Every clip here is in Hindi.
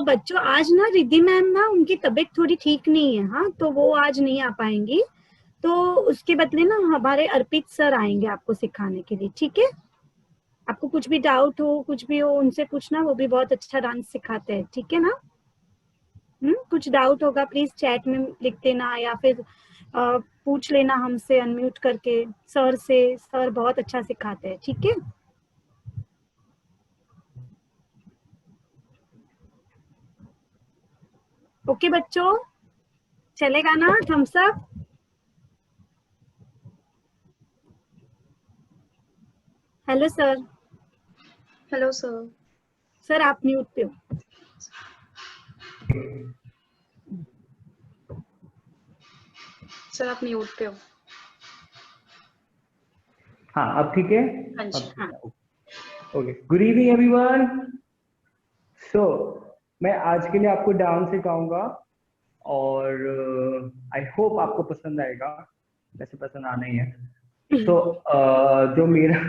बच्चों आज ना रिद्धि मैम ना उनकी तबीयत थोड़ी ठीक नहीं है, हाँ, तो वो आज नहीं आ पाएंगी, तो उसके बदले ना हमारे अर्पित सर आएंगे आपको सिखाने के लिए, ठीक है। आपको कुछ भी डाउट हो, कुछ भी हो, उनसे पूछना, वो भी बहुत अच्छा डांस सिखाते हैं, ठीक है ना। कुछ डाउट होगा प्लीज चैट में लिख देना या फिर पूछ लेना हमसे अनम्यूट करके सर से, सर बहुत अच्छा सिखाते हैं, ठीक है। ओके बच्चों, चलेगा ना thumbs up. Hello sir. Hello sir. Sir आप म्यूट पे हो। सर आप म्यूट पे हो। हाँ अब ठीक है। हाँ जी। हाँ। Okay, good evening everyone. So मैं आज के लिए आपको डांस सिखाऊंगा और आई होप आपको पसंद आएगा, वैसे पसंद आना ही है। तो जो मेरा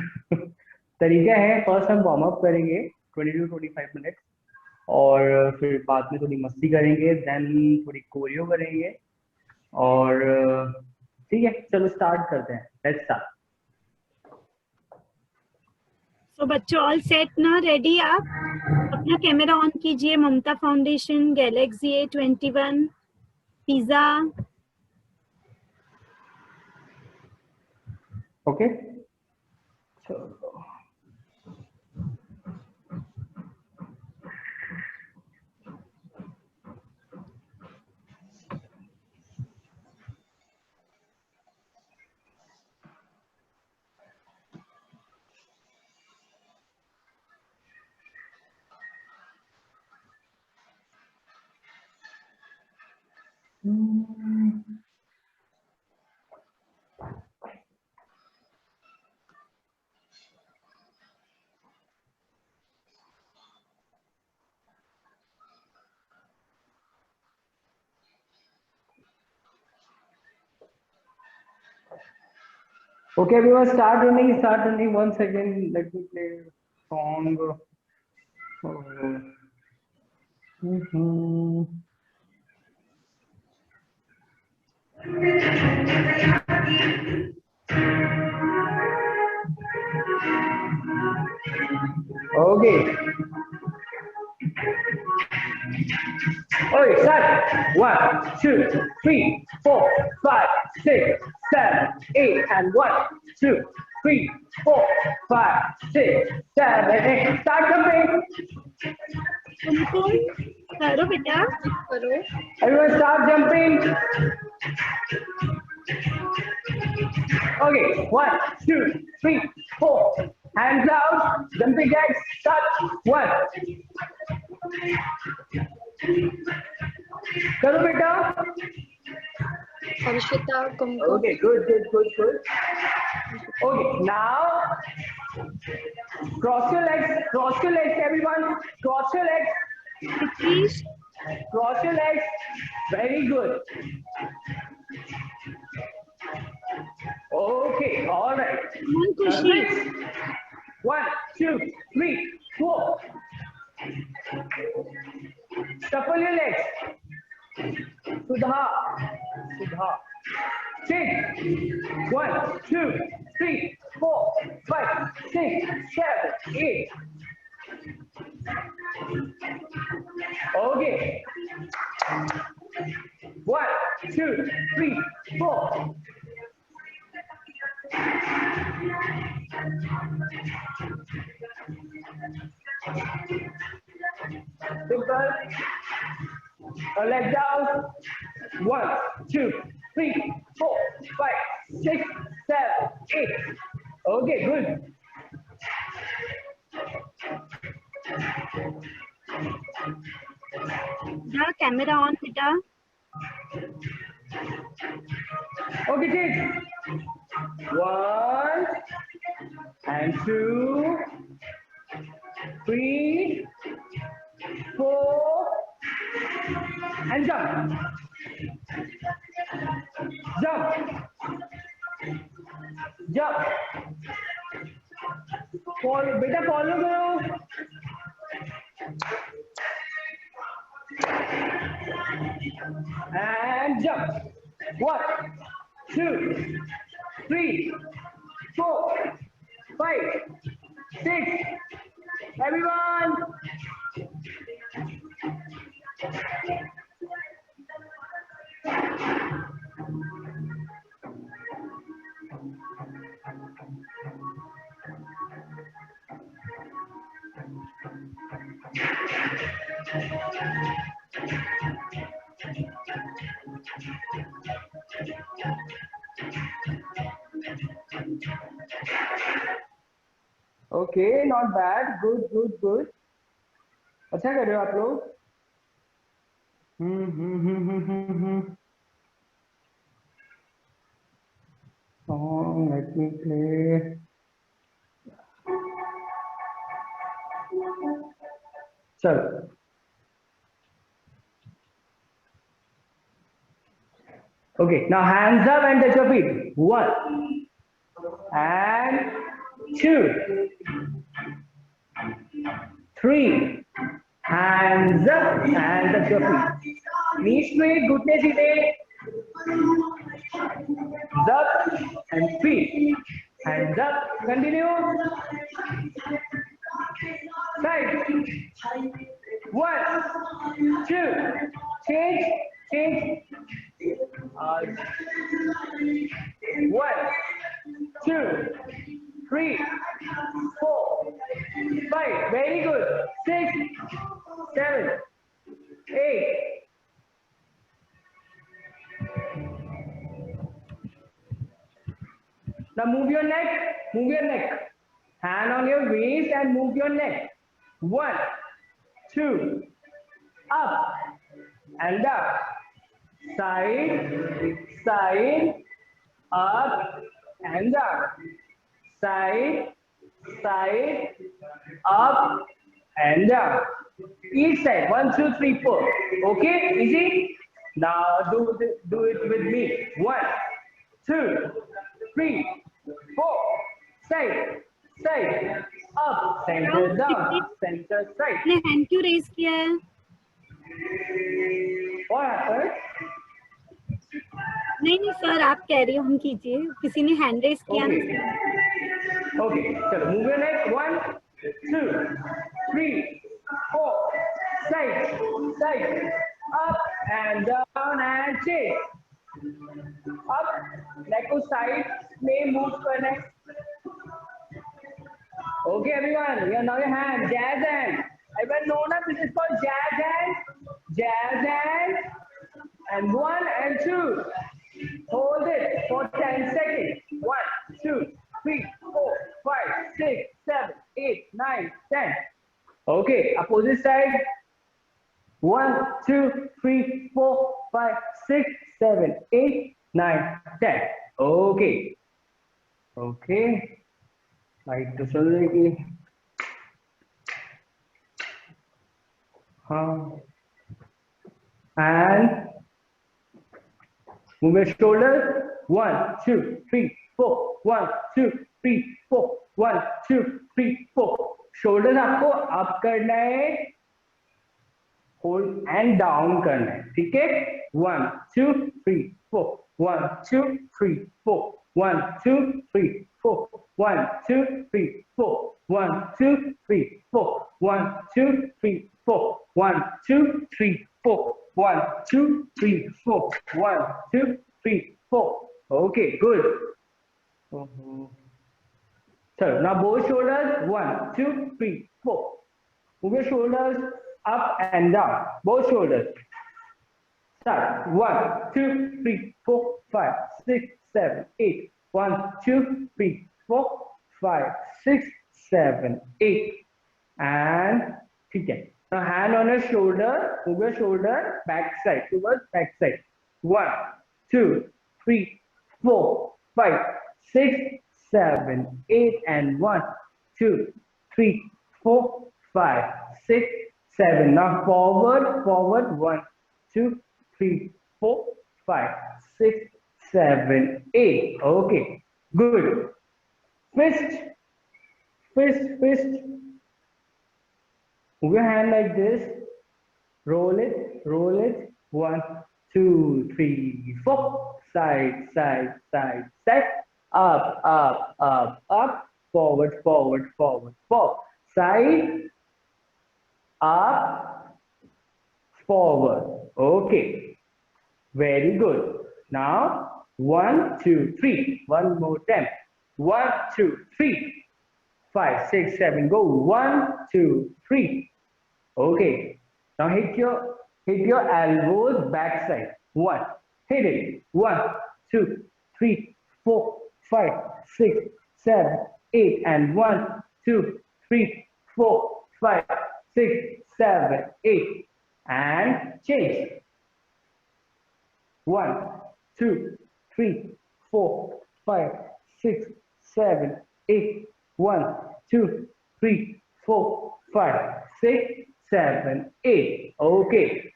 तरीका है, फर्स्ट हम वार्म अप करेंगे 20 to 25 मिनट और फिर बाद में थोड़ी मस्ती करेंगे, देन थोड़ी कोरियो करेंगे और ठीक है, चलो स्टार्ट करते हैं। Let's start. तो बच्चों ऑल सेट ना, रेडी? आप अपना कैमरा ऑन कीजिए। Mamta foundation, Galaxy A21, pizza. Okay चलो। Okay, everyone, start running. 1 second, let me play song. Okay. Okay, start. 1, 2, 3, 4, 5, 6, 7, 8, and 1, 2, 3, 4, 5, 6, 7, 8. Start jumping. करो बेटा, करो। Everyone start jumping. Okay, 1, 2, 3, 4. Hands out. Jumping jacks. Start. 1. करो बेटा। हर्षिता कुमकुम। Okay, good. Okay, now cross your legs, everyone. Cross your legs. please. Cross your legs. Very good. Okay, all right. खुशी। 1, 2, 3, 4. Shuffle your legs. Sudha. 6. 1, 2, 3, 4, 5, 6, 7, 8. Okay. 1, 2, 3, 4. Simple. Leg down. 1, 2, 3, 4, 5, 6, 7, 8. Okay, good. Camera on बेटा। Okay, kids. 1 and 2, 3, 4, and jump. Follow, बेटा follow करो. and jump. 1, 2, 3, 4, 5, 6. Everyone. Okay, not bad. Good, good, good. अच्छा कर रहे हो आप लोग. Song, let me play. चलो. Okay, now hands up and touch your feet. 1 and 2, 3. Hands up and touch your feet. Knees straight, घुटने सीधे. Hands up and feet. Hands up. Continue. Side. 1, 2. Change. Change. 1, 2, 3, 4, 5. Very good. 6, 7, 8. Now move your neck. Move your neck. Hand on your waist and move your neck. 1, 2. Up and up. Side, side, up and up. Side, side, up and up. Each side. 1, 2, 3, 4. Okay, easy. Now do it with me. 1, 2, 3, 4. Side, side, up, center down, center side. आपने हैंड क्यों रेज किया है? What happened? नहीं सर, आप कह रही हो हम कीजिए. किसी ने हैंड रेज किया ना. Okay, चलो move your neck. 1, 2, 3, 4. Side, side, up and down and change. Up, neck को side में move करना है. Okay, everyone. Now your hand, jazz hand. Everyone know that this is called jazz hand. Jazz hand. And 1 and 2. Hold it for 10 seconds. 1, 2, 3, 4, 5, 6, 7, 8, 9, 10. Okay, opposite side. 1, 2, 3, 4, 5, 6, 7, 8, 9, 10. Okay. Okay. Light तो चल रही. हाँ. And move your shoulder. 1, 2, 3, 4. 1, 2, 3, 4. 1, 2, 3, 4. Shoulders आपको up करना है, hold and down करना है. ठीक है? 1, 2, 3, 4. 1, 2, 3, 4. 1, 2, 3, 4. 1, 2, 3, 4. 1, 2, 3, 4. 1, 2, 3, 4. 1, 2, 3, 4. 1, 2, 3, 4. 1, 2, 3, 4. Okay, good. So now both shoulders. 1, 2, 3, 4. Move your shoulders up and down. Both shoulders. Start. 1, 2, 3, 4, 5, 6, 7, 8. 1, 2, 3, 4, 5, 6, 7, 8. And ठीक है. Now hand on your shoulder. Move your shoulder back side towards back side. 1, 2, 3, 4, 5, 6, 7, 8. And 1, 2, 3, 4, 5, 6, 7. Now forward, forward. 1, 2, 3, 4, 5, 6, 7, 8. Okay, good. Fist, fist, fist. Move your hand like this. Roll it, roll it. 1, 2, 3, 4. Side, side, side, side. Up, up, up, up. Forward, forward, forward, forward. Side, up, forward. Okay. Very good. Now, 1, 2, 3. One more time. 1, 2, 3. 5, 6, 7. Go. 1, 2, 3. Okay. Now hit your elbows backside. 1. Hit it. 1, 2, 3, 4, 5, 6, 7, 8. And 1, 2, 3, 4, 5, 6, 7, 8. And change. 1, 2, 3, 4, 5, 6, 7, 8. 1, 2, 3, 4, 5, 6, 7, 8. Okay.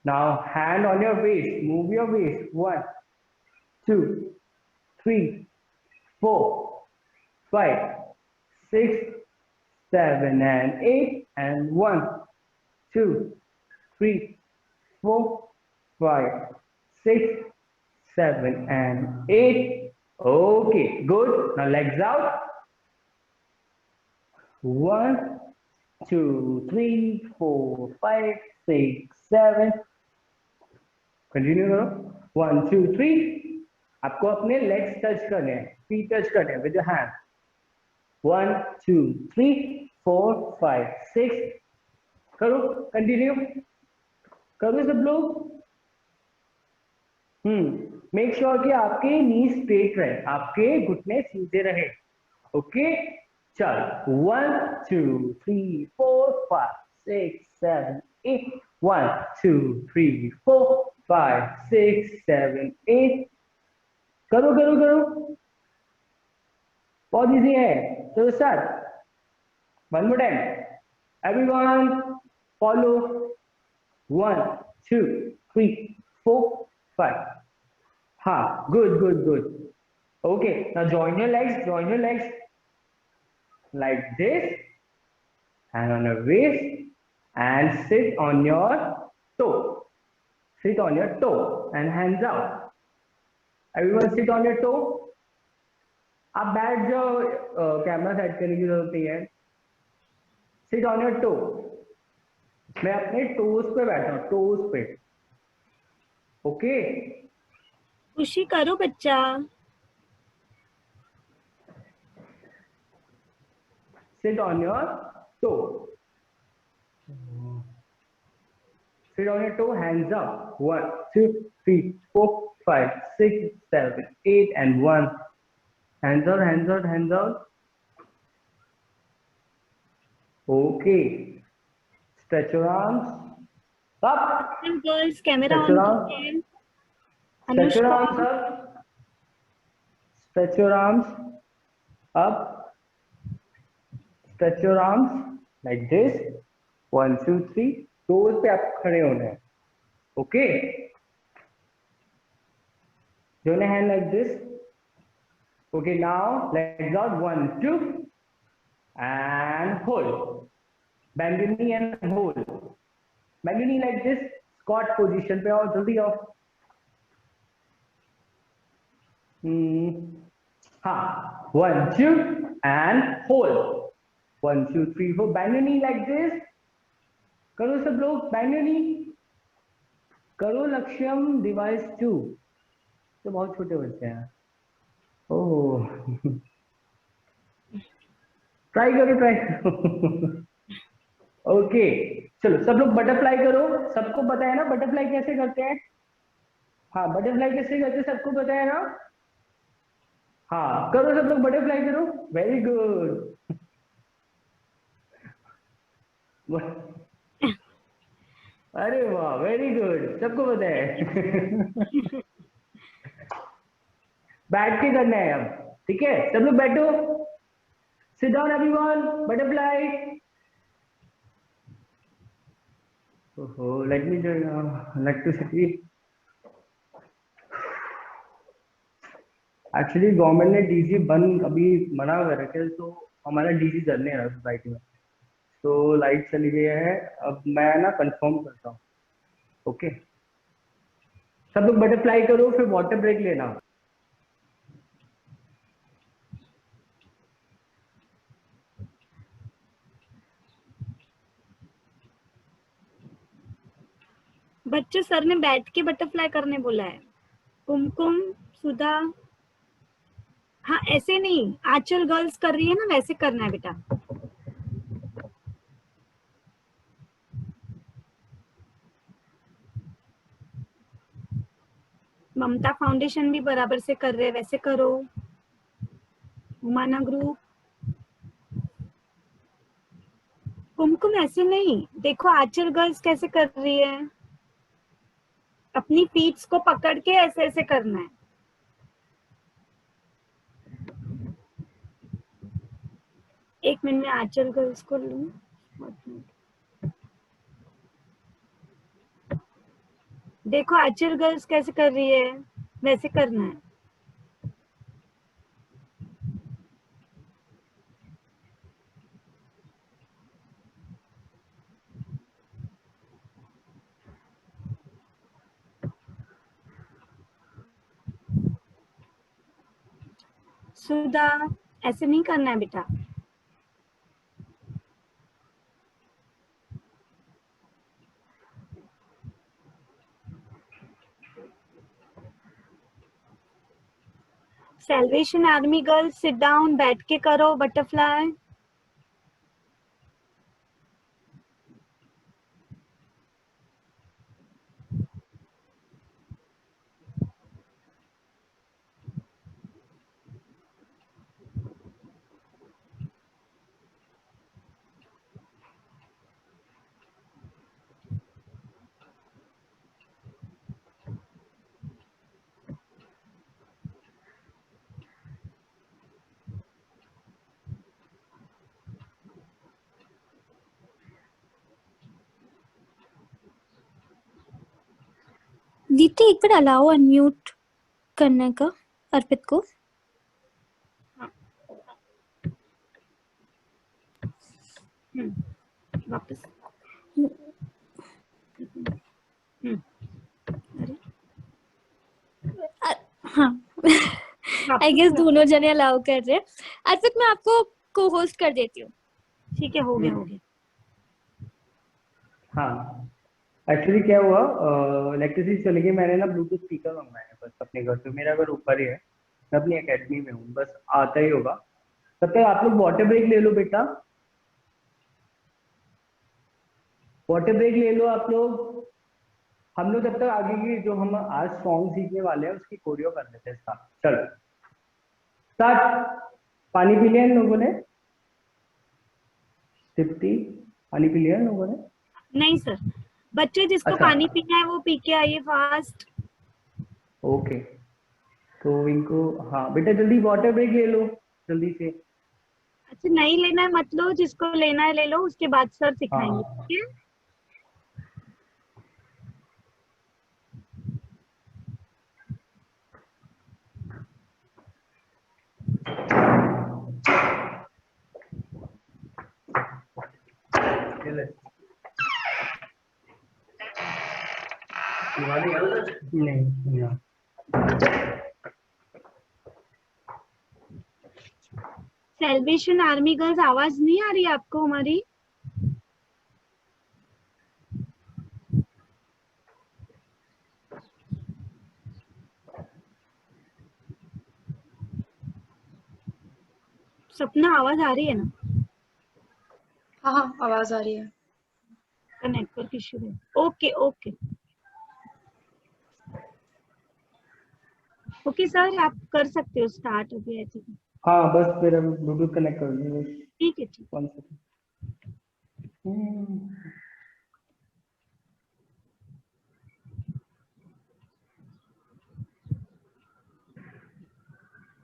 Now hand on your waist. Move your waist. 1, 2, 3, 4, 5, 6, 7, and 8. And 1, 2, 3, 4, 5, 6, 7, and 8. Okay, good. Now legs out. 1, 2, 3, 4, 5, 6, 7. Continue करो. 1, 2, 3. आपको अपने लेग्स टच करने हैं, फीट टच करने हैं विद योर हैंड. 1, 2, 3, 4, 5, 6. करो, कंटिन्यू करो सब लोग. मेक श्योर कि आपके नी स्ट्रेट रहे, आपके घुटने सीधे रहे. ओके, चल. 1, 2, 3, 4, 5, 6, 7, 8. 1, 2, 3, 4, 5, 6, 7, 8. करो करो करो, बहुत इजी है. तो start. One more time. Everyone follow. 1, 2, 3, 4, 5. हाँ, good, good, good. Okay, now join your legs like this, hand on your waist, and sit on your toe. Sit on your toe and hands out. Everyone sit on your toe. आप बैठ जाओ, कैमरा सेट करने की जरूरत नहीं है. Sit on your toe. मैं अपने टोज पे बैठा हूँ, टोज पे. ओके. खुशी करो बच्चा. Sit on your toe. Sit on your toe, hands up. 1, 2, 3, 4, 5, 6, 7, 8, and 1. Hands out, hands out, hands out. Okay. Stretch your arms. Up. Girls, camera Stretch your on. arms. Stretch your arms up. Stretch your arms up. Stretch your arms like this. 1, 2, 3. Toes पे आप खड़े होने हैं. Okay. Join your hand like this. Okay, now legs out. 1, 2, and hold. Bend your knee and hold. Bend your knee like this. Squat position पे आओ, जल्दी आओ. हाँ. 1, 2, and hold. 1, 2, 3, 4. Bend your knee like this. करो सब लोग. Bend your knee. करो लक्ष्यम डिवाइस 2. तो बहुत छोटे बच्चे हैं. ओह. ट्राई करो. ओके, चलो सब लोग बटरफ्लाई करो. सबको पता है ना बटरफ्लाई कैसे करते हैं? हाँ, बटरफ्लाई कैसे करते हैं सबको पता है ना? हाँ, करो सब लोग बटरफ्लाई करो. Very good. अरे वाह, वेरी गुड. सबको पता है. बैठ के करना है अब. ठीक है, सब लोग बैठो. Sit down everyone. बटरफ्लाई. ओहो, let me electricity. Actually government ने डीजी बंद अभी मना कर रखे, तो हमारा डीजी चलने रहा सोसाइटी में. तो लाइट चली गई है, अब मैं ना कंफर्म करता हूँ। ओके, सब लोग बटरफ्लाई करो, फिर वाटर ब्रेक लेना। बच्चे, सर ने बैठ के बटरफ्लाई करने बोला है। कुमकुम, सुधा, हाँ ऐसे नहीं, आंचल गर्ल्स कर रही है ना, वैसे करना है बेटा। ममता फाउंडेशन भी बराबर से कर रहे हैं, वैसे करो। हुमाना ग्रुप, कुमकुम ऐसे नहीं, देखो आंचल गर्ल्स कैसे कर रही है, अपनी फीट्स को पकड़ के ऐसे ऐसे करना है। एक मिनट में आंचल गर्ल्स को लूं। देखो आंचल गर्ल्स कैसे कर रही है, वैसे करना है। सुधा, ऐसे नहीं करना है बेटा। Salvation army girls, sit down, बैठ के करो बटरफ्लाई। दीप्ति एक बार अलाउ अनम्यूट करने का अर्पित को। वापस। हाँ आई गेस दोनों जने अलाउ कर रहे हैं। अर्पित मैं आपको को होस्ट कर देती हूँ। ठीक है, हो गया हो गया। हाँ, एक्चुअली क्या हुआ, इलेक्ट्रिसिटी चली गई, मैंने ना ब्लूटूथ स्पीकर मंगवाया है बस अपने घर पे, मेरा घर ऊपर ही है, मैं अपनी एकेडमी में हूँ, बस आता ही होगा। तब तक आप लोग वाटर ब्रेक ले लो बेटा, वाटर ब्रेक ले लो आप लोग। हम लोग तब तक आगे की जो हम आज सॉन्ग सीखने वाले हैं उसकी कोरियो कर लेते हैं स्टार्ट। चलो स्टार्ट। पानी पी लिया इन लोगों ने? तृप्ति, पानी पी लिया इन लोगों ने? नहीं सर, बच्चे जिसको अच्छा, पानी पीना है वो पी के आइए फास्ट। ओके, तो इनको, हाँ बेटा जल्दी वाटर ब्रेक ले लो जल्दी से। अच्छा, नहीं लेना है मत लो, जिसको लेना है ले लो, उसके बाद सर सिखाएंगे। हाँ ठीक है? नहीं, सैल्वेशन आर्मी गर्ल्स, आवाज नहीं आ रही आपको हमारी? सपना आवाज आ रही है ना? हाँ हाँ, आवाज आ रही है। का नेटवर्क इशू है। ओके ओके ओके सर, आप कर सकते हो स्टार्ट अभी। आई थिंक हाँ बस मेरा ब्लूटूथ कनेक्ट कर दीजिए बस। ठीक है, ठीक। 1 second.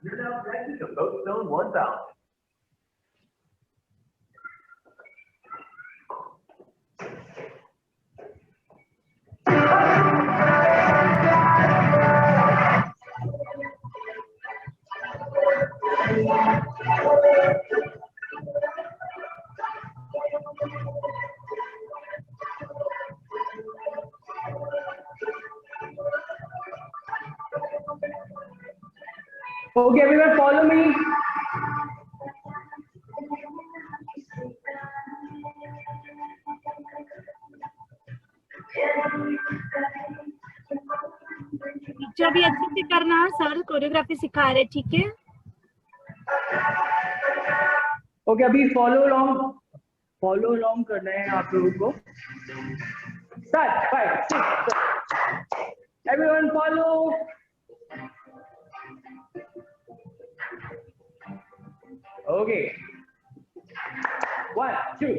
You're now connected to Boat Zone 1000. Okay, everyone, follow me. Teacher भी अच्छे से करना, सर कोरियोग्राफी सिखा रहे, ठीक है? ओके, अभी फॉलो अलोंग करना है आप लोगों को। Start 5 6 everyone follow. Okay 1 2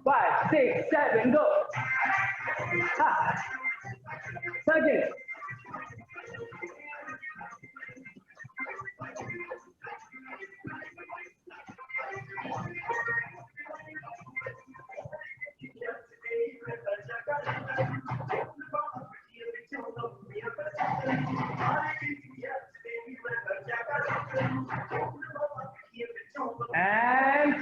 5 6 7 go। Second। And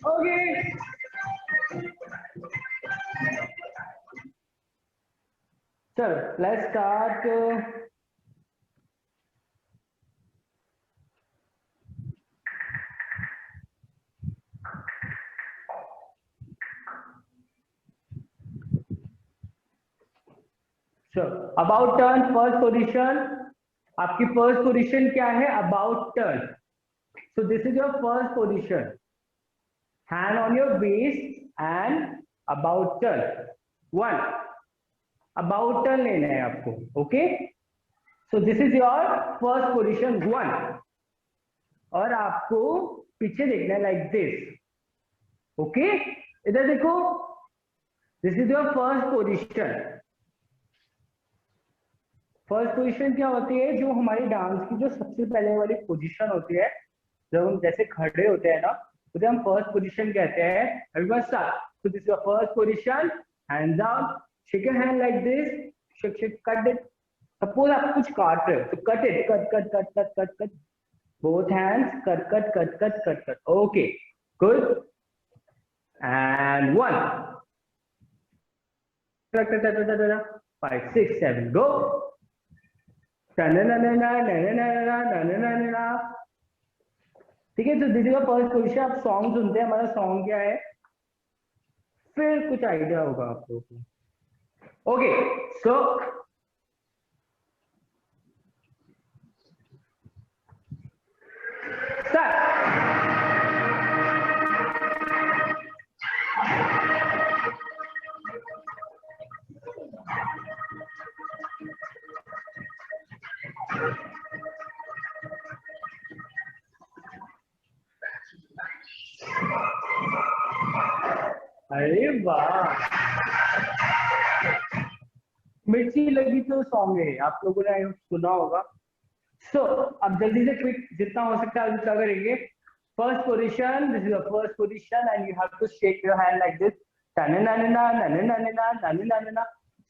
okay, so let's start। About turn first position. आपकी फर्स्ट पोजीशन क्या है? About turn. So this is your first position. Hand on your waist and about turn. 1 about turn लेना है आपको। Okay, so this is your first position 1 और आपको पीछे देखना है लाइक दिस। ओके, इधर देखो, this is your first position. First position क्या होती है? जो हमारी डांस की जो सबसे पहले वाली पोजीशन होती है, जब हम जैसे खड़े होते हैं ना, तो हम फर्स्ट पोजीशन कहते हैं। Everyone start. So this is your first position. Hands down, shake your hand like this, shake cut it. Suppose आप कुछ काट रहे हो तो cut it, cut cut cut cut cut cut both hands, cut cut cut cut cut cut. Okay good. And 1 5 6 7 गो। ठीक है, तो दीदी का फर्स्ट क्वेश्चन। आप सॉन्ग सुनते हैं, हमारा सॉन्ग क्या है, फिर कुछ आइडिया होगा आपको। Okay, so start. अरे वाह, मिर्ची लगी तो सॉन्ग है, आप लोगों ने सुना होगा। सो अब जल्दी से क्विक जितना हो सकता है उतना करेंगे। First position, this is the first position and you have to shake your hand like this.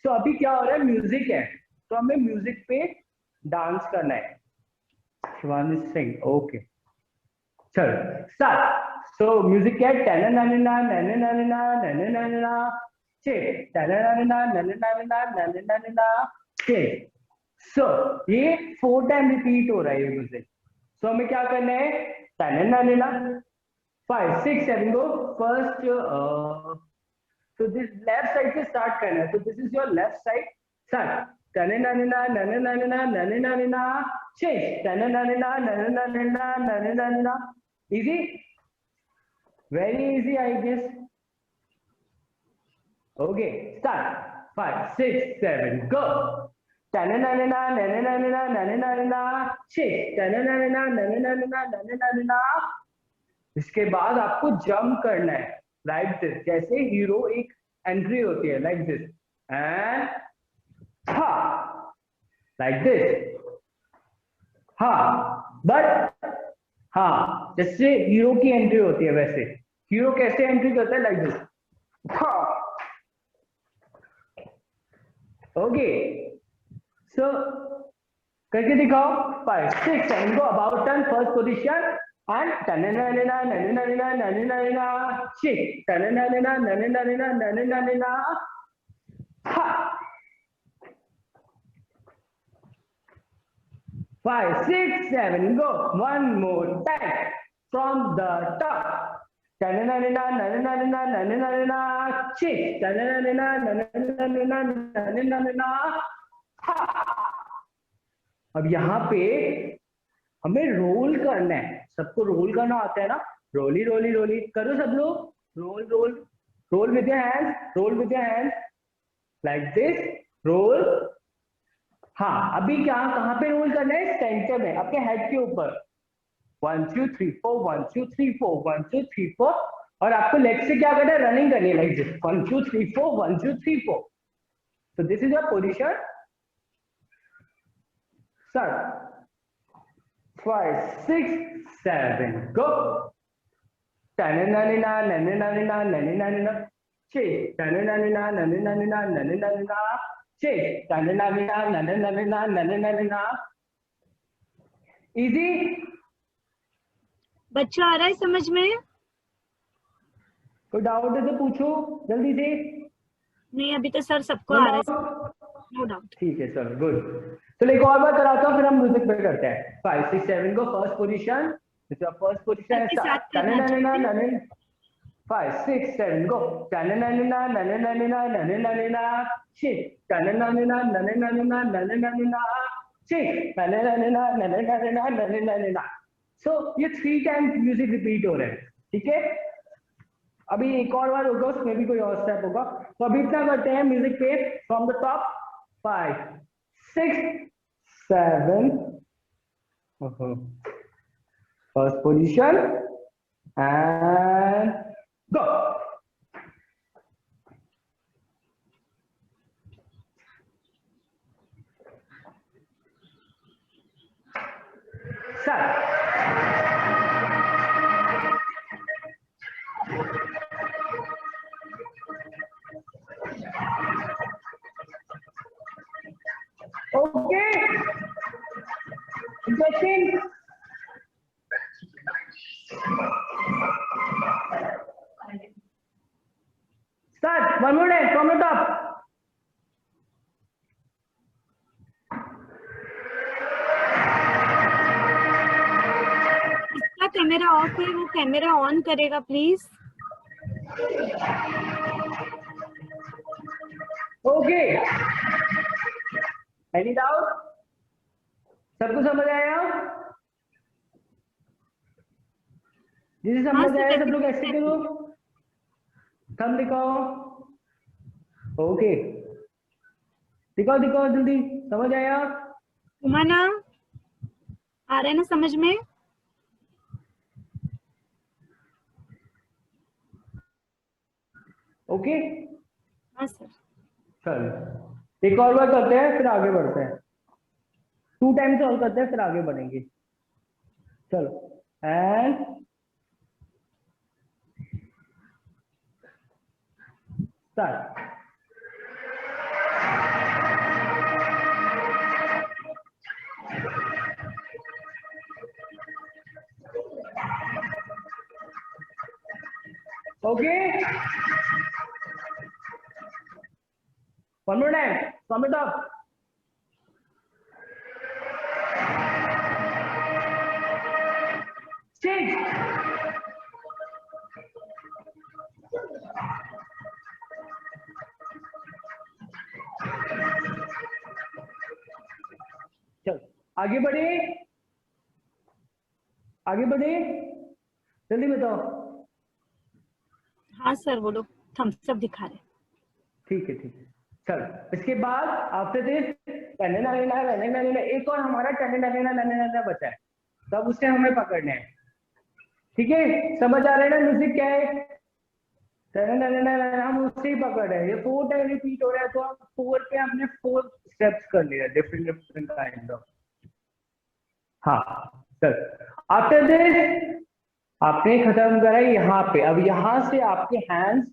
So अभी क्या हो रहा है? म्यूजिक है, तो हमें म्यूजिक पे डांस करना है। शिवानी सिंह, ओके चलो स्टार्ट। सो म्यूजिक क्या है? सो ये 4 टाइम रिपीट हो रहा है ये म्यूजिक। सो हमें क्या करना है? 5 6 7 गो। फर्स्ट तो दिस लेफ्ट साइड से स्टार्ट करना है। तो this is your left side. Start. Easy, very easy I guess. Okay, start. 5 6 7 go. इसके बाद आपको जंप करना है लाइक दिस, जैसे हीरो एक एंट्री होती है लाइक दिस एंड हा लाइक दिस हा, बट हाँ, जैसे हीरो की एंट्री होती है वैसे। हीरो कैसे एंट्री करता है? Like this. ओके, सो करके दिखाओ। 5 6 7 go. About turn, first position and टनना नना नना नना नना नना शिट टनना नना नना नना नना नना हा। 5 6 7 go. One more time from the top. Tanana nana nana nana nana nana shift. Tanana nana nana nana nana nana ha. अब यहाँ पे हमें रोल करना है। सबको रोल करना आता है ना? रोली रोली रोली करो सब लोग। Roll roll roll with your hands, roll with your hands like this. Roll. हाँ, अभी क्या कहाँ पे रोल करना है? सेंटर में, आपके हेड के ऊपर। 1 2 3 4 1 2 3 4 1 2 3 4। और आपको लेग से क्या करना है? रनिंग करनी है like this. 1 2 3 4 1 2 3 4। So this is your position. Start. 5 6 7 go. Tanana nana nana nana nana chase. Tanana nana nana nana nana nana chase. Tanana nana nana nana nana nana। Easy? बच्चा आ रहा है समझ में? कोई डाउट है तो पूछो जल्दी से। नहीं, अभी तो सर सबको आ रहा है, नो डाउट। ठीक है, चलो गुड। चलो एक और बार कराता हूँ, फिर हम म्यूजिक पे करते हैं। 5 6 7 को फर्स्ट पोजीशन। फर्स्ट पोजीशन सबके साथ करना चाहिए। 5 6 7 go. Tanana nana nana nana nana nana shit. Tanana nana nana nana nana nana shit. Tanana nana nana nana nana nana। So ये 3 टाइम्स म्यूजिक रिपीट हो रहे हैं, ठीक है? अभी एक और बार होगा, उसमें भी कोई और स्टेप होगा। तो अभी इतना करते हैं म्यूजिक पे from the top. 5 6 7 first position and go. Start. Okay, interesting. Start. One more time from the top. इसका कैमरा ऑफ है, वो कैमरा ऑन करेगा प्लीज। Okay, any doubt? सबको समझ आया? जिसे समझ आया सब लोग ऐसे करो, थंब दिखाओ। ओके, दिखाओ दिखाओ जल्दी। समझ आया? उमाना आ रहा है ना समझ में? ओके, हाँ सर। चलो एक और बार करते हैं, फिर आगे बढ़ते हैं। 2 टाइम सॉल्व करते हैं, फिर आगे बढ़ेंगे। चलो and start. Okay, one more time from the top. चलो आगे बढ़े, आगे बढ़े, जल्दी बताओ। हाँ सर, वो लोग थम्स अप दिखा रहे हैं। ठीक है ठीक है, चलो इसके बाद आफ्टर दिस टनना एक और हमारा टनना बचा है, तब उसे हमें पकड़ना है। ठीक है, समझ आ रहा है ना म्यूजिक क्या है? हम उससे ही पकड़ रहे हैं। ये 4 टाइम रिपीट हो रहा है, तो हम 4 पे हमने 4 स्टेप्स कर लिया डिफरेंट डिफरेंट काइंड ऑफ। हाँ, आफ्टर दिस आपने खत्म करा यहाँ पे, अब यहाँ से आपके हैंड्स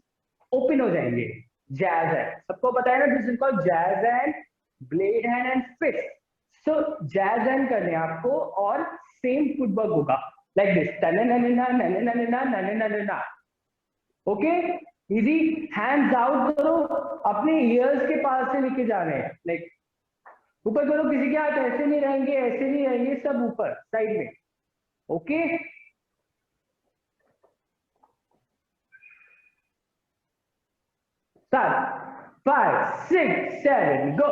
ओपन हो जाएंगे। जैज हैंड सबको पता है ना, this is called jazz hand, blade hand and fist. So jazz hand करने आपको और सेम फुटवर्क होगा like this, okay easy. Hands out करो, अपने ईयर्स के पास से लेके जा रहे हैं, लाइक ऊपर करो, किसी के हाथ ऐसे नहीं रहेंगे, ऐसे नहीं रहेंगे, सब ऊपर साइड में, ओके। Start. 5, 6, 7, go.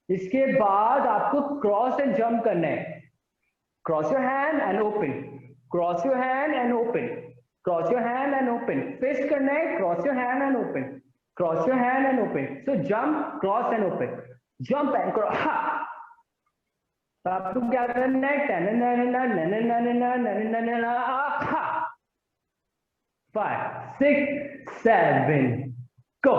इसके बाद आपको क्रॉस एंड जंप करना है। Cross your hand and open, cross your hand and open, cross your hand and open, fist करना है, cross your hand and open, cross your hand and open. So jump, cross and open, jump and cross. हा, तो आपको क्या करना है, 5, 6, 7, go.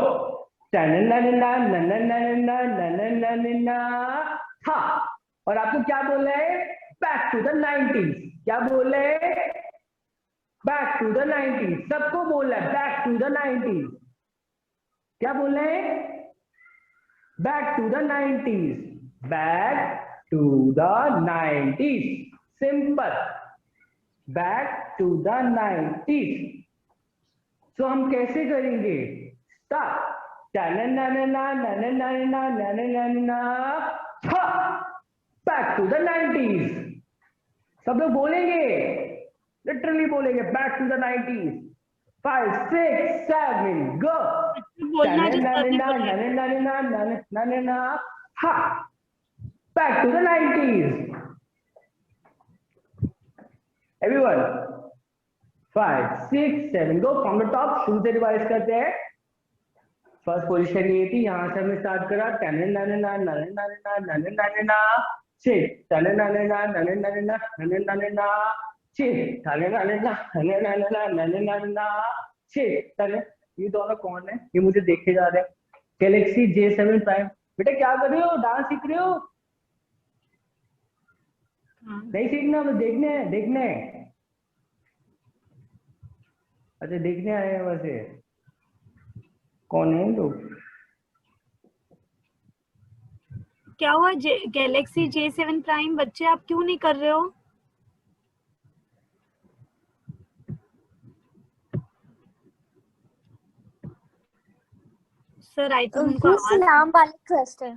और आपको क्या बोल रहे हैं, बैक टू द 90s। क्या बोल रहे हैं, बैक टू द 90s। सबको बोल रहा है बैक टू द 90s। क्या बोल रहे हैं, back to the 90s, back to the 90s, simple, back to the 90s। so हम कैसे करेंगे, start, back to the 90s। सब लोग बोलेंगे, लिटरली बोलेंगे back to the 90s। 5, 6, 7, go। Back to the 90s, everyone। 5, 6, 7, go from the top। शुरू से रिवाइज करते हैं। फर्स्ट पोजीशन ये थी, यहां से हमने स्टार्ट करा, ये दोनों कौन है, ये मुझे देखे जा रहे हैं। Galaxy J7 prime. बेटा क्या कर रहे हो, डांस सीख रहे हो? नहीं सीखना, बस देखने हैं, देखने हैं। अच्छा देखने आए हैं वैसे, कौन है लोग? क्या हुआ, गैलेक्सी J7 प्राइम बच्चे आप क्यों नहीं कर रहे हो? सर आई थिंक उनको नाम वाले ट्रस्ट है।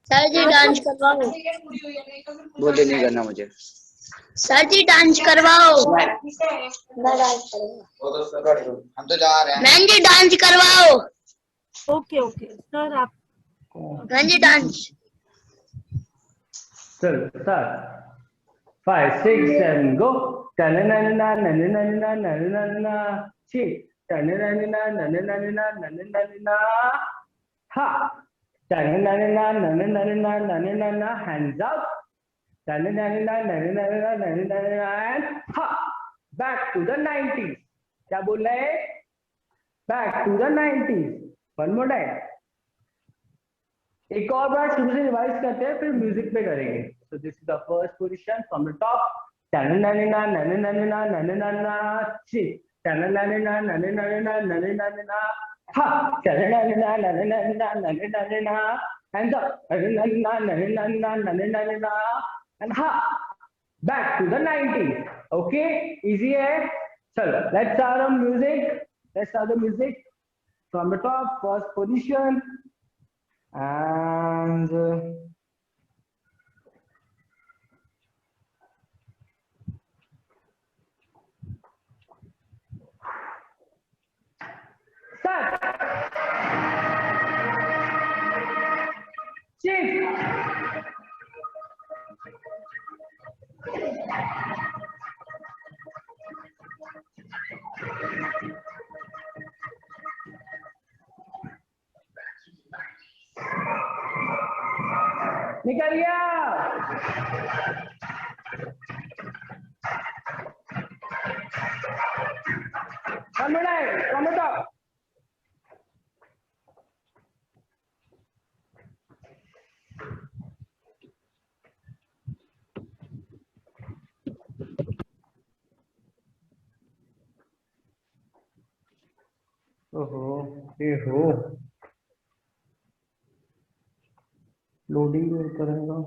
सर जी डांस करवाओ। बोले नहीं करना मुझे। सर जी डांस करवाओ। हम तो जा रहे हैं। मैम जी डांस करवाओ। ओके ओके सर, आप मैम जी डांस। चल स्टार्ट। 5, 6, 7, go। हा, hands up, and ha, back to the 90s। क्या बोल रहे हैं, back to the 90s। one more time। एक और बार शुरू से रिवाइज करते हैं, फिर म्यूजिक पे करेंगे। so this is the first position from the top। ha, hands up, and ha, back to the 90s। okay, easy है। चलो let's start the music, let's start the music from the top, first position, and start। 6, निकल गया। come on top। ओहो, ये हो लोडिंग करेगा।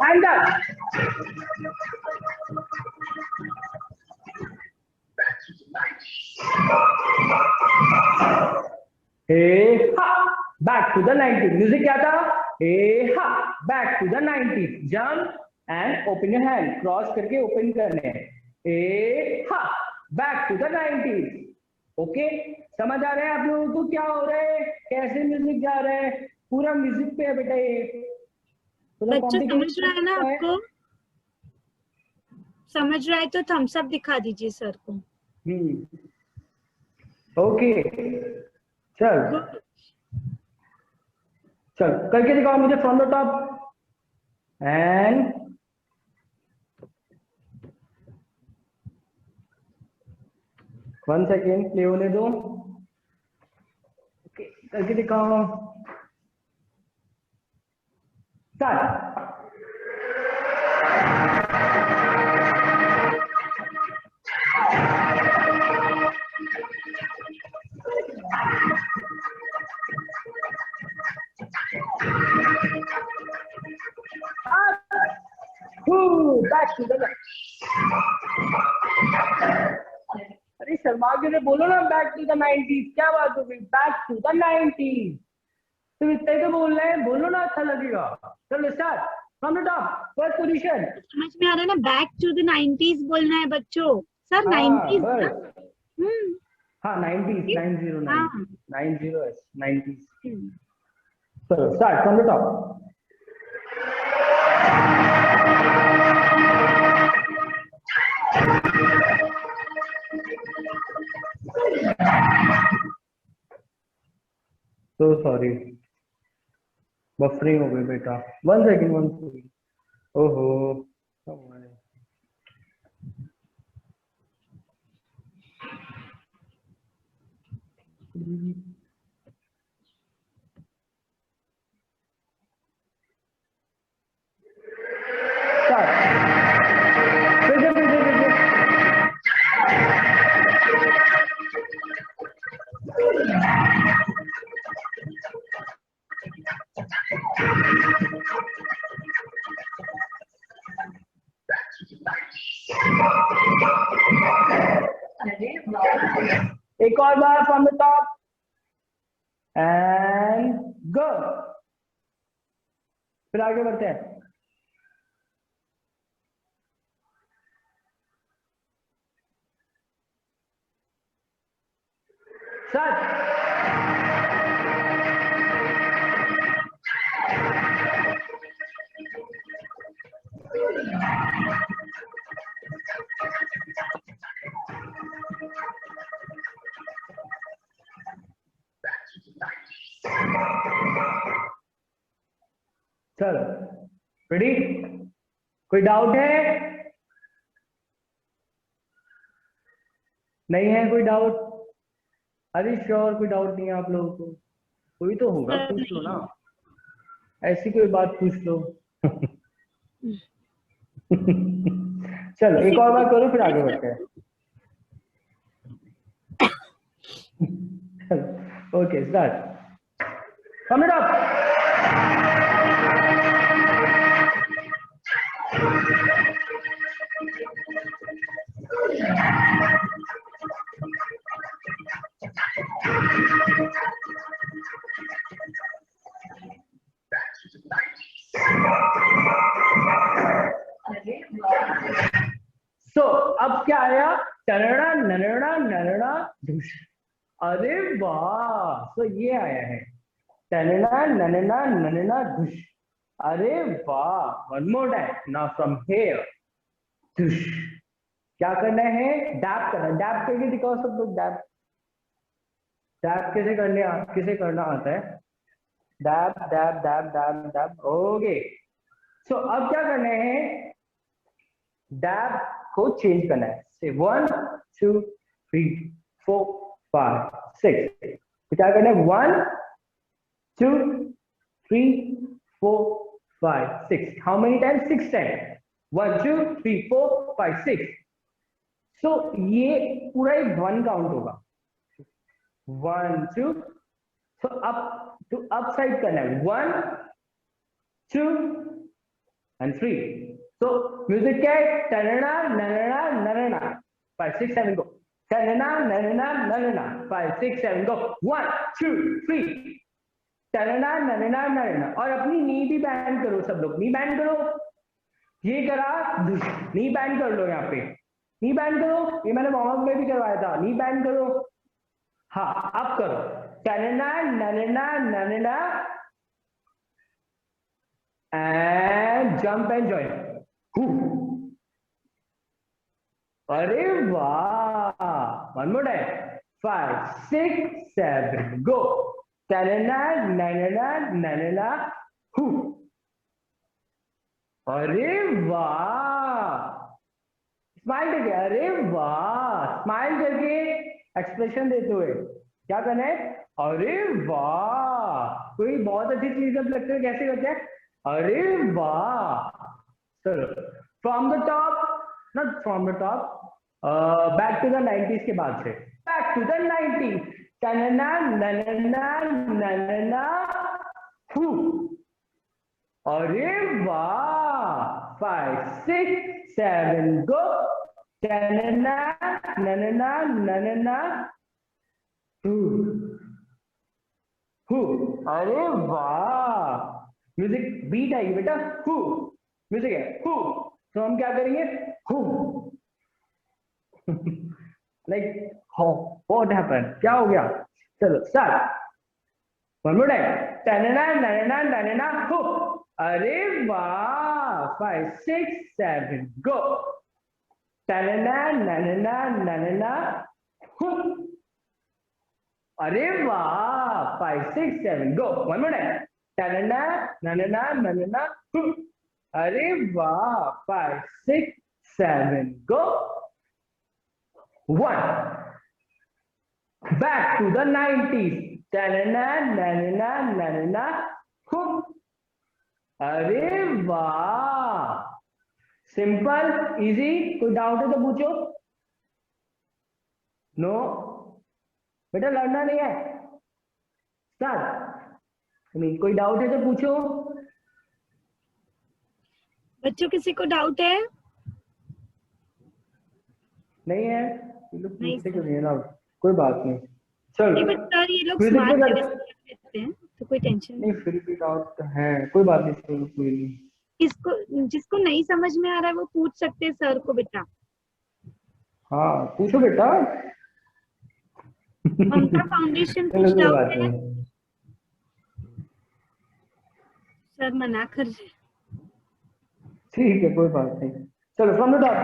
And done. Hey ha, back to the 90s. Music क्या था? Hey ha, back to the 90s. Jump and open your hand. Cross करके open करने. Hey ha, back to the 90s. Okay? समझ आ रहे हैं आप लोगों को क्या हो रहा है? कैसे म्यूजिक जा रहा है? पूरा म्यूजिक पे है बेटा ये। बच्चों समझ रहा है ना आपको? समझ रहा है तो थम्स अप दिखा दीजिए सर को। ओके, चल चल करके दिखाओ मुझे from the top and one second play होने दो। ओके, करके दिखाओ। स्टार्ट। बैक टू द अरे शर्मा के बोलो ना बैक टू द 90s। क्या बात हो गई? Back to the 90s। तुम इतना ही तो बोल रहे हैं, बोलो ना, अच्छा लगेगा। चलो start from the top, first position. समझ में आ रहा है ना? बैक टू द 90s बोलना है बच्चों। सर 90s ना? हाँ 90s, 90 हाँ। 90s। चलो start from the top. So sorry, buffering हो गई बेटा। One second. ओहो, एक और बार from the top and go. फिर आगे बढ़ते हैं। सच चलो रेडी? कोई डाउट है? नहीं है कोई डाउट? अरे श्योर कोई डाउट नहीं है आप लोगों को? कोई तो होगा, पूछ लो ना, ऐसी कोई बात पूछ लो। चलो एक और बार करो फिर आगे बढ़ते हैं। Okay start from the top. So अब क्या आया? टनड़ा ननड़ा ननड़ा धुष। अरे वाह, तो ये आया है टनड़ा ननड़ा ननड़ा धुष। अरे वाह, one more time now from here धुष क्या करना है, डैप करना है। डैप करके दिखाओ सब लोग, डैप डैप किसे करना आता है, डैप डैप डैप डैप डैप। ओके, सो अब क्या करना है, डैप को चेंज करना है। से 1 2 3 4 5 6, तो क्या करना है, 1 2 3 4 5 6। How many times, 6 times. 1 2 3 4 5 6। सो ये पूरा एक 1 काउंट होगा। 1 2, सो अप साइड करना है, 1 2 and 3। so म्यूजिक क्या है, टनना ननना ननना, 5 6 7 गो, टनना ननना ननना, 5 6 7 गो, 1 2 3, टनना ननना ननना। और अपनी नी भी बैंड करो, सब लोग नी बैंड करो। ये करा, नी बैंड कर लो, यहाँ पे नी बैंड करो, ये मैंने वार्म अप में भी करवाया था, नी बैंड करो। हाँ अब करो, टनना ननना ननना and jump and join। अरे वाह, one more time, 5 6 7 go, tanana nanana nanana hoo। अरे वाह, स्माइल करके, अरे वाह, स्माइल करके एक्सप्रेशन देते हुए क्या करना है, अरे वाह। कोई बहुत अच्छी चीज अब लगता है, कैसे करते हैं, अरे वाह। चलो from the top, not from the top, back to the 90s के बाद से, बैक टू द 90s, टनना ननना ननना हू। अरे वाह, 5 6 7 गो, टनना ननना ननना हू हू। अरे वाह, म्यूजिक बीट आएगी बेटा, हु म्यूजिक है, हु, तो हम क्या करेंगे, हु। लाइक हो, व्हाट हैपेंड, क्या हो गया। चलो स्टार्ट, वन मोर टाइम, टनना ननना ननना हु। अरे वाह, 5 6 7 गो, टनना ननना ननना हु। अरे वाह, 5 6 7 गो, वन मोर टाइम, टनना ननना ननना हु। अरे वाह, 5 6 7 go, 1, back to the 90s, टनना ननना ननना हु। अरे वाह, सिंपल इजी। कोई डाउट है तो पूछो। नो बेटा, लड़ना नहीं है, स्टार्ट। कोई डाउट है तो पूछो। बच्चों किसी को डाउट है? नहीं है, ये लोग नहीं पूछते सर। क्यों नहीं है डाउट, कोई बात नहीं। नहीं चलो बट सर ये लोग म्यूजिक पे स्मार्ट कर, लेते हैं तो कोई टेंशन नहीं नहीं। फिर भी डाउट है, कोई बात नहीं, चलो कोई नहीं। इसको जिसको नहीं समझ में आ रहा है वो पूछ सकते हैं सर को बेटा। हाँ पूछो बेटा। ममता फाउंडेशन चलो कुछ कोई डाउट बात है? नहीं। सर मना कर रहे हैं। ठीक है कोई बात नहीं, चलो फ्रॉम द टॉप,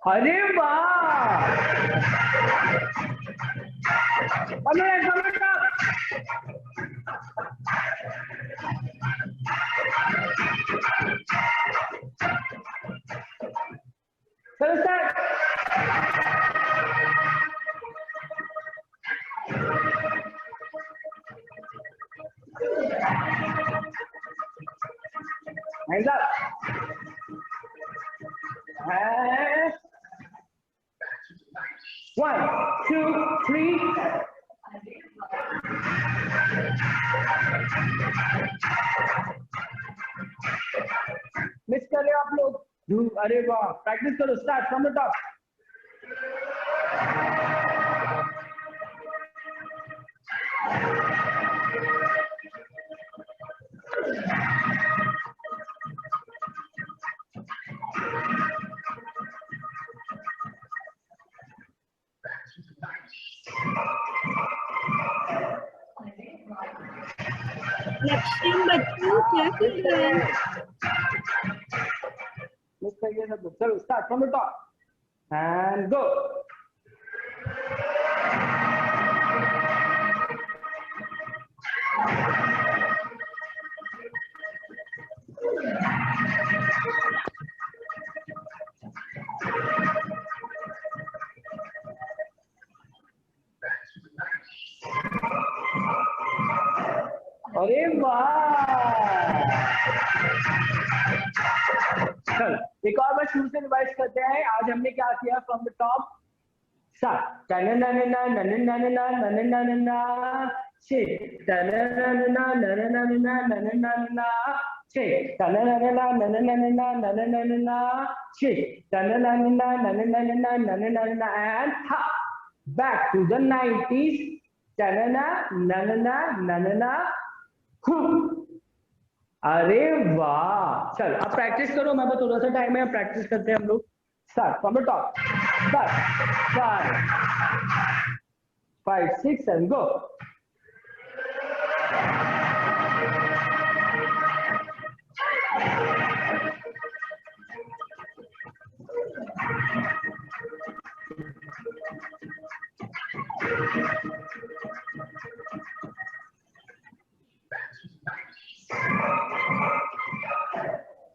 अरे वाह, चलो start. Hands up. And 1 2 3, miss कर रहे हो आप लोग। अरे वाह, प्रैक्टिस करो, स्टार्ट फ्रॉम द टॉप। लक्ष्यम बच्चों क्या कर रहे हैं? मिस करिए सब लोग। चलो start from the top and गो। अरे वाह, चल एक और बार शुरू से रिवाइज करते हैं। आज हमने क्या किया फ्रॉम द टॉप। स्टार्ट। टनना नना नना नना नना नना छे टनना नना नना नना नना नना छे टनना नना नना नना नना नना छे टनना नना नना नना नना नना एंड हा बैक टू द 90s। टनना नना नना हु। अरे वाह, चल अब प्रैक्टिस करो। हमारे पास थोड़ा सा टाइम है, प्रैक्टिस करते हैं हम लोग। Start from the top. Start 5 6 7 गो।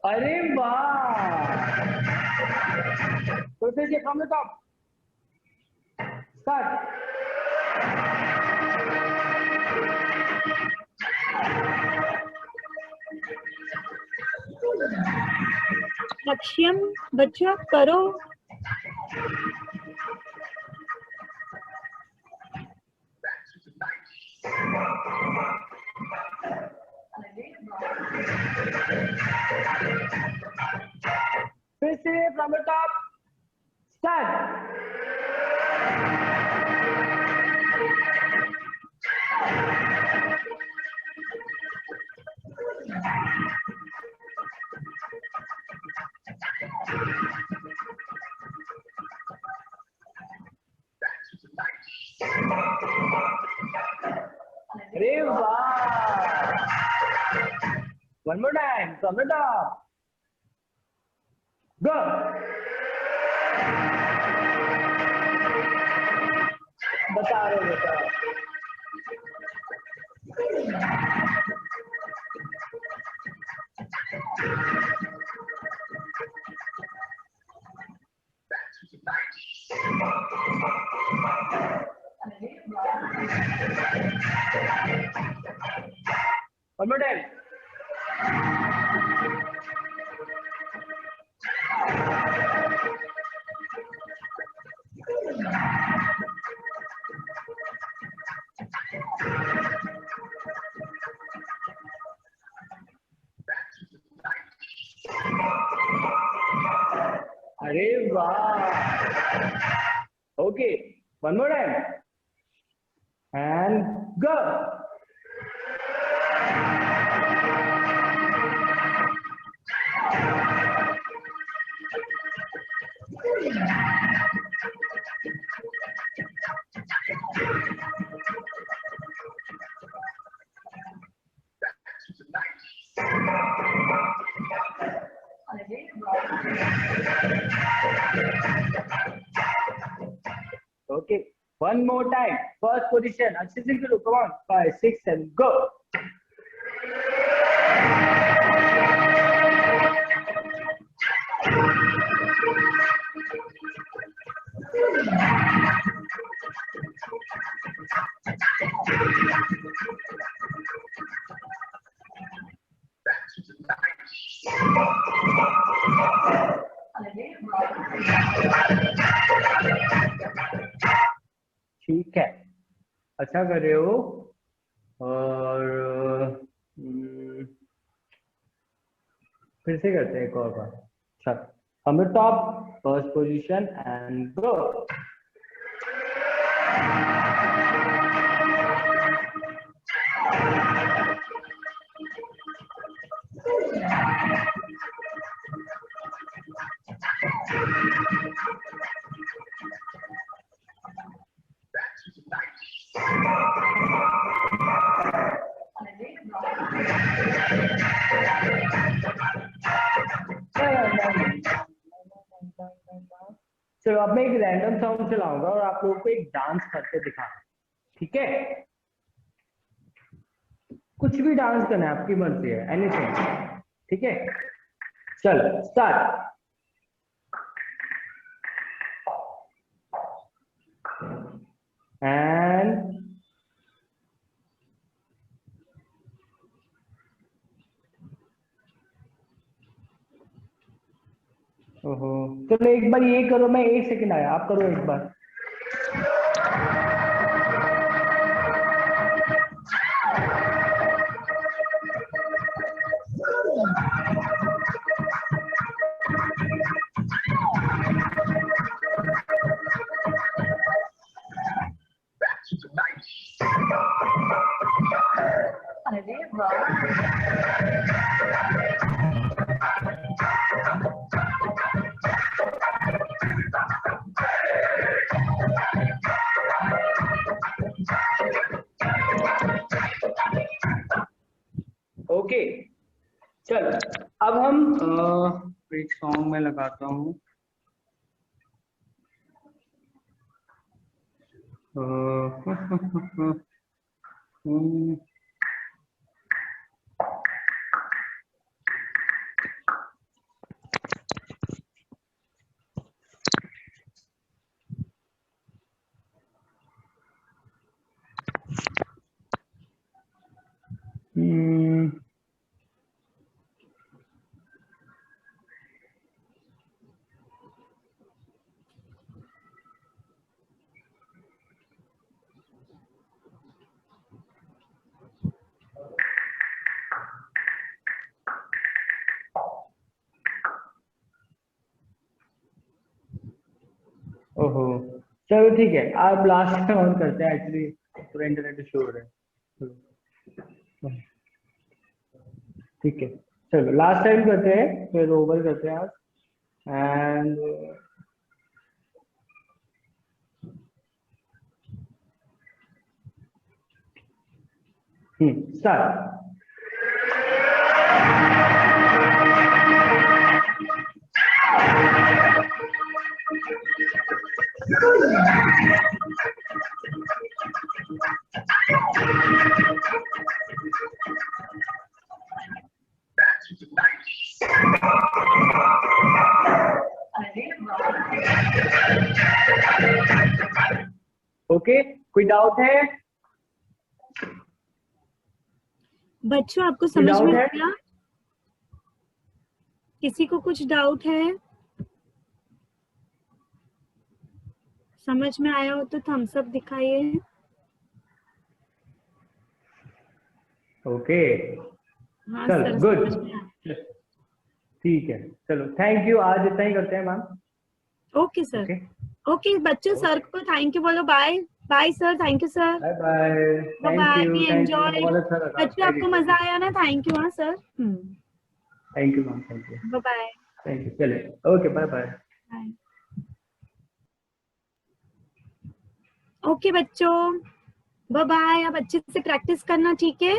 अरे वाह, तो फिर से फ्रॉम द टॉप। स्टार्ट। लक्ष्यम बच्चों करो। फिर से फ्रॉम द टॉप। स्टार्ट। अरे वाह, one more time from the top. Go. बता रहे बेटा। One more time. अरे वाह, okay one more time and go. Okay, one more time. First position. अच्छे से करो. Come on. 5 6 7 go. ठीक है, अच्छा कर रहे हो। और फिर से करते हैं एक और बार। चल, हम top first position and go. चलो अब मैं एक रैंडम सॉन्ग चलाऊंगा और आप लोगों को एक डांस करके दिखाना, ठीक है? कुछ भी डांस करना है, आपकी मर्जी है, एनीथिंग, ठीक है? चलो स्टार्ट। एंड ओहो, चलो एक बार ये करो, मैं 1 सेकंड आया, आप करो एक बार। अरे वाह, ओके चलो अब हम एक सॉन्ग में लगाता हूँ। ओहो चलो ठीक है, आप लास्ट में ऑन करते हैं, एक्चुअली पूरा इंटरनेट इशू हो रहा है। ठीक है चलो लास्ट टाइम करते हैं, फिर ओवर करते हैं आज। And start. ओके कोई डाउट है? बच्चों आपको कोई समझ डाउट में है? आया? किसी को कुछ डाउट है? समझ में आया हो तो थम्स अप दिखाइए। ओके हाँ चलो सर गुड, समझ में आया। ठीक है चलो थैंक यू, आज इतना ही करते हैं ma'am. Okay sir. Okay okay बच्चों सर को थैंक यू बोलो, bye bye sir, thank you sir, bye bye, bye thank bye, you we thank you, enjoy. बहुत अच्छा लगा। बच्चों आपको मजा आया ना? Thank you. हाँ sir, thank you ma'am, thank you, bye bye. Thank you, चलिए okay bye bye. Bye. Okay बच्चों बाय बाय, आप अच्छे से प्रैक्टिस करना, ठीक है?